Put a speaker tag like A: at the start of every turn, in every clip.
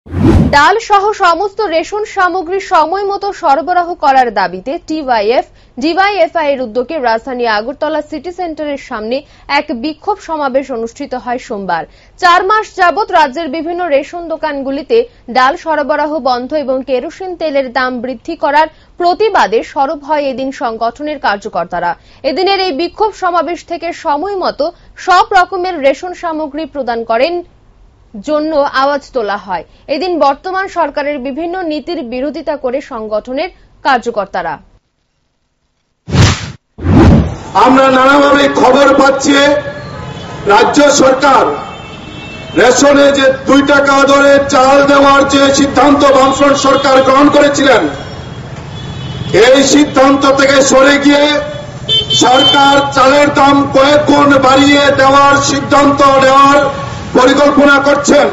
A: ডাল সহ সমস্ত রেশন সামগ্রী সময়মতো সরবরাহ করার দাবিতে ডিওয়াইএফআই এর উদ্যোগে রাজধানী আগরতলা সিটি সেন্টারের সামনে এক বিক্ষোভ সমাবেশ অনুষ্ঠিত হয় সোমবার। 4 মাস যাবৎ রাজ্যের বিভিন্ন রেশন দোকানগুলিতে ডাল সরবরাহ বন্ধ এবং কেরোসিন তেলের দাম বৃদ্ধি করার প্রতিবাদে সরব হয় এদিন সংগঠনের কার্যকর্তারা। এদিনের এই বিক্ষোভ সমাবেশ থেকে সময়মতো সব রকমের রেশন সামগ্রী প্রদান করেন জন্য আওয়াজ তোলা হয়। এদিন বর্তমান সরকারের বিভিন্ন নীতির বিরোধিতা করে সংগঠনের কার্যকর্তারা।
B: আমরা নানাভাবে খবর পাচ্ছি রাজ্য সরকার রেশনে যে 2 টাকা দরে চাল দেওয়ার যে সিদ্ধান্ত বামফ্রন্ট সরকার গ্রহণ করেছিলেন, এই সিদ্ধান্ত থেকে সরে গিয়ে সরকার চালের দাম কয়েক গুণ বাড়িয়ে দেওয়ার সিদ্ধান্ত নেওয়ার পরিকল্পনা করছেন।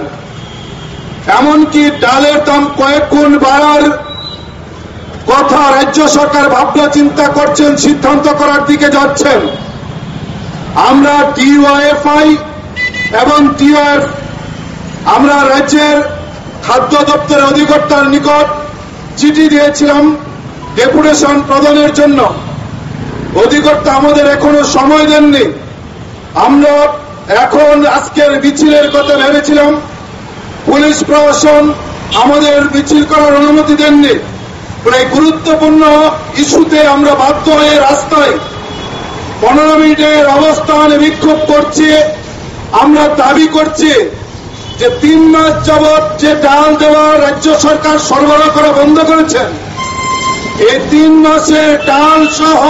B: এমনকি ডালের দাম কয়েক গুণ বাড়ার কথা রাজ্য সরকার ভাবনা চিন্তা করছেন, সিদ্ধান্ত করার দিকে যাচ্ছেন। আমরা ডিওয়াইএফআই এবং টিওএফ আমরা রাজ্যের খাদ্য দপ্তরের অধিকর্তার নিকট চিঠি দিয়েছিলাম ডেপুটেশন প্রদানের জন্য। অধিকর্তা আমাদের এখনো সময় দেননি। আমরা এখন আজকের মিছিলের কথা ভেবেছিলাম, পুলিশ প্রশাসন আমাদের মিছিল করার অনুমতি দেননি। এই গুরুত্বপূর্ণ ইস্যুতে আমরা বাধ্য হয়ে রাস্তায় 15 মিনিটের অবস্থানে বিক্ষোভ করছি। আমরা দাবি করছি যে 3 মাস যাবৎ যে ডাল দেওয়া রাজ্য সরকার সরবরাহ করা বন্ধ করেছেন, এই 3 মাসের ডাল সহ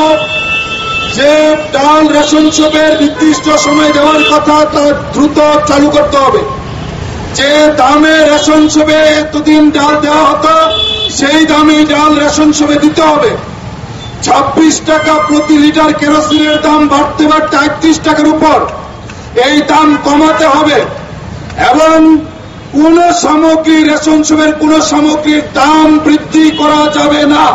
B: যে ডাল রেশন শপের নির্দিষ্ট সময় দেওয়ার কথা তা দ্রুত চালু করতে হবে। যে দামে রেশন শপে এতদিন ডাল দেওয়া হতো, সেই দামে ডাল রেশন শপে দিতে হবে। 26 টাকা প্রতি লিটার কেরোসিনের দাম বাড়তে বাড়তে 38 টাকার উপর, এই দাম কমাতে হবে। এবং কোন সামগ্রী রেশন শপের কোন সামগ্রীর দাম বৃদ্ধি করা যাবে না,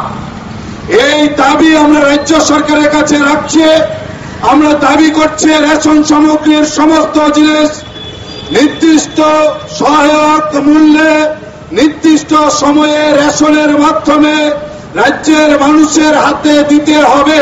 B: এই দাবি আমরা রাজ্য সরকারের কাছে রাখছি। আমরা দাবি করছি রেশন সামগ্রীর সমস্ত জিনিস নির্দিষ্ট সহায়ক মূল্যে নির্দিষ্ট সময়ে রেশনের মাধ্যমে রাজ্যের মানুষের হাতে দিতে হবে।